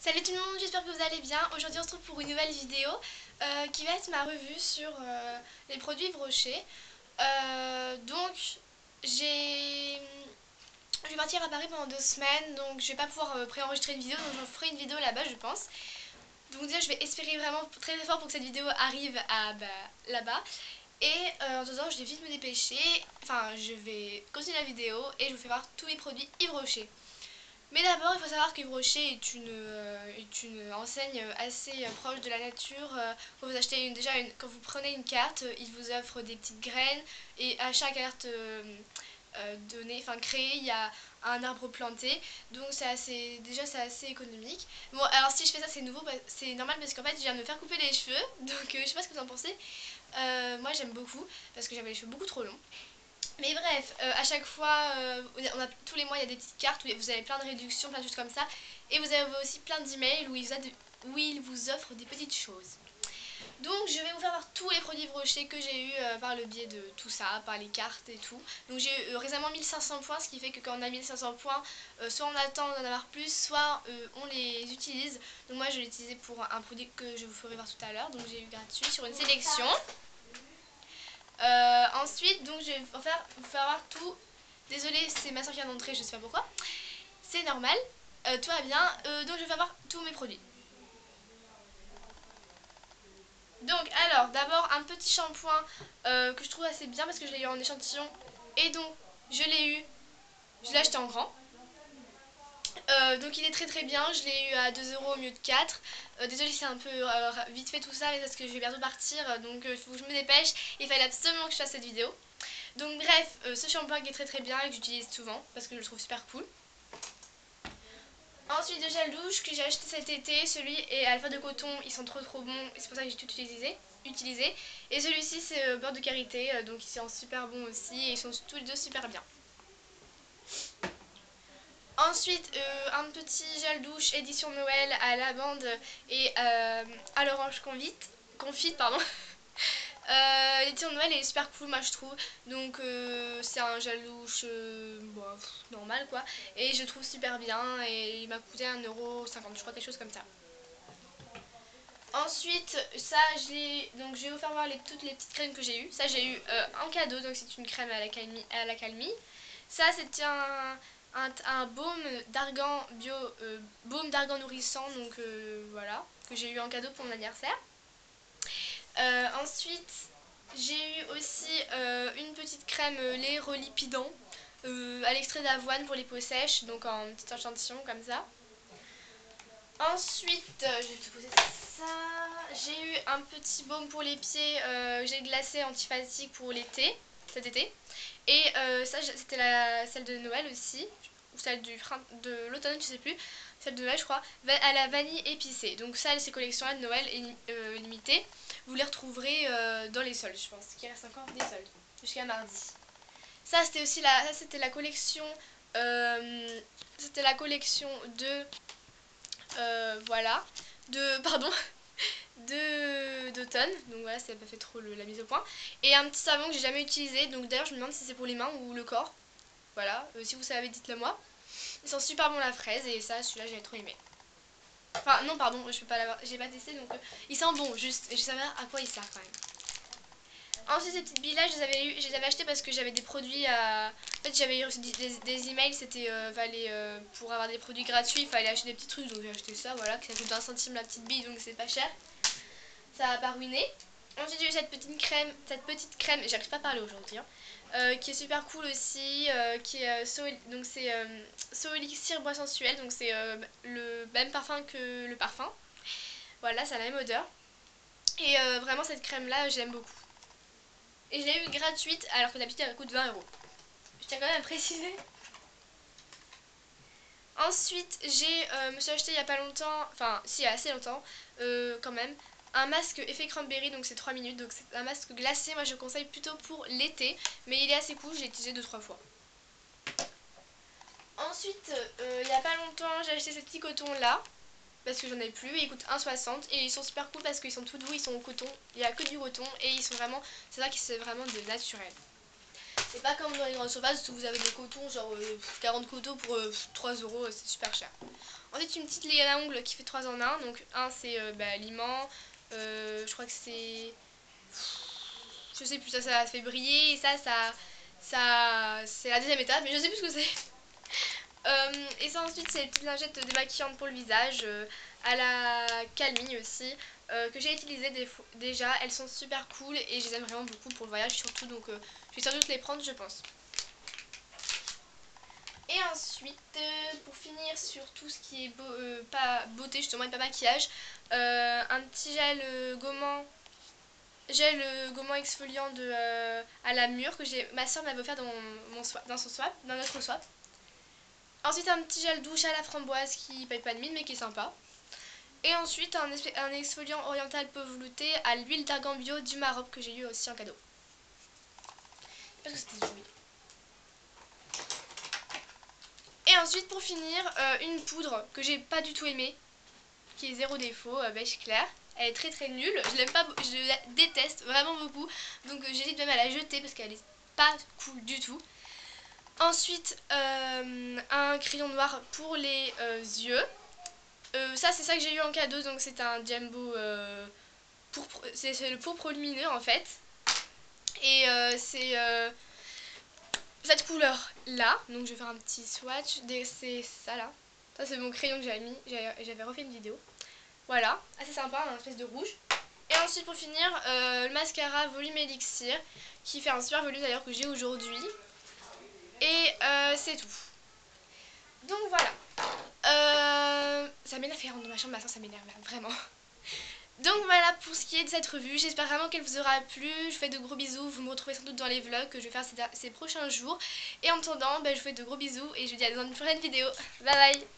Salut tout le monde, j'espère que vous allez bien. Aujourd'hui on se retrouve pour une nouvelle vidéo qui va être ma revue sur les produits Yves Rocher. Donc je vais partir à Paris pendant 2 semaines, donc je vais pas pouvoir préenregistrer une vidéo, donc je ferai une vidéo là-bas je pense. Donc déjà je vais espérer vraiment très fort pour que cette vidéo arrive à là-bas. Et en attendant je vais vite me dépêcher, enfin je vais continuer la vidéo et je vous fais voir tous mes produits Yves Rocher. Mais d'abord, il faut savoir qu'Yves Rocher est une enseigne assez proche de la nature. Quand vous achetez quand vous prenez une carte, il vous offre des petites graines et à chaque carte donnée, enfin créée, il y a un arbre planté. Donc déjà c'est assez économique. Bon, alors si je fais ça, c'est nouveau, c'est normal parce qu'en fait, je viens de me faire couper les cheveux. Donc je sais pas ce que vous en pensez. Moi, j'aime beaucoup parce que j'avais les cheveux beaucoup trop longs. Mais bref, à chaque fois, tous les mois, il y a des petites cartes où vous avez plein de réductions, plein de choses comme ça. Et vous avez aussi plein d'emails où ils vous offrent des petites choses. Donc je vais vous faire voir tous les produits Rocher que j'ai eu par le biais de tout ça, par les cartes et tout. Donc j'ai eu récemment 1500 points, ce qui fait que quand on a 1500 points, soit on attend d'en avoir plus, soit on les utilise. Donc moi je l'ai utilisé pour un produit que je vous ferai voir tout à l'heure. Donc j'ai eu gratuit sur une sélection. Ensuite, donc je vais vous faire voir tout. Désolée, c'est ma soeur qui vient d'entrer, je sais pas pourquoi. C'est normal, tout va bien. Donc je vais faire voir tous mes produits. Donc alors, d'abord un petit shampoing que je trouve assez bien parce que je l'ai eu en échantillon. Et donc je l'ai acheté en grand. Donc il est très bien, je l'ai eu à 2 euros au mieux de 4. Désolée, c'est un peu vite fait tout ça, mais parce que je vais bientôt partir, donc il faut que je me dépêche. Il fallait absolument que je fasse cette vidéo. Donc bref, ce shampoing qui est très bien et que j'utilise souvent parce que je le trouve super cool. Ensuite, de gel douche que j'ai acheté cet été, celui et Alpha de coton, ils sont trop bons et c'est pour ça que j'ai tout utilisé. Et celui-ci c'est beurre de karité, donc ils sont super bons aussi et ils sont tous les deux super bien. Ensuite, un petit gel douche édition Noël à la lavande et à l'orange confite pardon. L'édition de Noël est super cool, moi je trouve. Donc c'est un gel douche normal quoi. Et je trouve super bien et il m'a coûté 1,50 €, je crois, quelque chose comme ça. Ensuite, ça donc je vais vous faire voir toutes les petites crèmes que j'ai eues. Ça j'ai eu en cadeau, donc c'est une crème à la calmie. Ça c'est un baume d'argan baume d'argan nourrissant, donc voilà, que j'ai eu en cadeau pour mon anniversaire. Ensuite, j'ai eu aussi une petite crème lait relipidant à l'extrait d'avoine pour les peaux sèches, donc en petit échantillon comme ça. Ensuite, je vais te poser ça. J'ai eu un petit baume pour les pieds, j'ai glacé antifatigue pour cet été. Et ça, c'était celle de Noël aussi, ou celle de l'automne, je sais plus. Celle de Noël, je crois, à la vanille épicée. Donc ça, ces collections-là de Noël limitées, vous les retrouverez dans les soldes, je pense, qu'il reste encore des soldes jusqu'à mardi. Ça, c'était aussi c'était la collection, de, voilà, pardon, d'automne. Donc voilà, ça n'a pas fait trop la mise au point. Et un petit savon que j'ai jamais utilisé. Donc d'ailleurs, je me demande si c'est pour les mains ou le corps. Voilà, si vous savez, dites-le moi. Ils sont super bons la fraise et ça, celui-là, j'ai trop aimé. Enfin, non, pardon, je peux pas l'avoir, j'ai pas testé donc ils sont bons, juste, et je savais à quoi ils servent quand même. Ensuite, ces petites billes là, je les avais achetées parce que j'avais des produits à. En fait, j'avais reçu des emails, c'était pour avoir des produits gratuits, il fallait acheter des petits trucs, donc j'ai acheté ça, voilà, que ça coûte 1 centime la petite bille, donc c'est pas cher. Ça va pas ruiner. Ensuite, j'ai eu cette petite crème, j'arrive pas à parler aujourd'hui, hein, qui est super cool aussi, qui est donc c'est So Elixir Bois Sensuel, donc c'est le même parfum que le parfum. Voilà, ça a la même odeur. Et vraiment, cette crème là, j'aime beaucoup. Et je l'ai eu gratuite alors que d'habitude elle coûte 20 €. Je tiens quand même à préciser. Ensuite, me suis acheté il y a pas longtemps, enfin si, il y a assez longtemps, quand même, un masque effet cranberry, donc c'est 3 minutes, donc c'est un masque glacé. Moi je conseille plutôt pour l'été, mais il est assez cool, j'ai utilisé 2-3 fois. Ensuite, il y a pas longtemps, j'ai acheté ces petits cotons là, parce que j'en ai plus, et ils coûtent 1,60 € et ils sont super cool parce qu'ils sont tout doux, ils sont au coton, il n'y a que du coton et ils sont vraiment, c'est vrai que c'est vraiment de naturel. C'est pas comme dans les grandes surfaces où vous avez des cotons, genre 40 cotons pour 3 euros, c'est super cher. Ensuite une petite lait à ongles qui fait 3 en 1. Donc un c'est aliment, je crois que c'est... Je sais plus, ça fait briller et ça c'est la deuxième étape, mais je sais plus ce que c'est. Et ça ensuite c'est les petites lingettes démaquillantes pour le visage, à la calmie aussi, que j'ai utilisées déjà. Elles sont super cool et je les aime vraiment beaucoup pour le voyage surtout, donc je vais sans doute les prendre je pense. Et ensuite, pour finir sur tout ce qui est pas beauté justement et pas maquillage, un petit gel gommant exfoliant à la mûre que ma soeur m'avait offert dans notre swap. Ensuite un petit gel douche à la framboise qui paye pas de mine mais qui est sympa. Et ensuite un exfoliant oriental peu velouté à l'huile d'argan bio du Maroc que j'ai eu aussi en cadeau. Parce que c'était du huile. Et ensuite pour finir, une poudre que j'ai pas du tout aimée, qui est zéro défaut, beige clair. Elle est très très nulle, je l'aime pas, je la déteste vraiment beaucoup, donc j'hésite même à la jeter parce qu'elle est pas cool du tout. Ensuite un crayon noir pour les yeux. Ça c'est ça que j'ai eu en cadeau, donc c'est un Jumbo c'est le pourpre lumineux en fait. Et c'est cette couleur là, donc je vais faire un petit swatch, c'est ça là. Ça c'est mon crayon que j'avais mis, j'avais refait une vidéo. Voilà, assez sympa, un espèce de rouge. Et ensuite pour finir, le mascara Volume Elixir, qui fait un super volume d'ailleurs que j'ai aujourd'hui. Et c'est tout. Donc voilà. Ça m'énerve dans ma chambre, ma soeur, ça m'énerve là, vraiment. Donc voilà pour ce qui est de cette revue, j'espère vraiment qu'elle vous aura plu, je vous fais de gros bisous, vous me retrouvez sans doute dans les vlogs que je vais faire ces prochains jours. Et en attendant, je vous fais de gros bisous et je vous dis à dans une prochaine vidéo. Bye bye.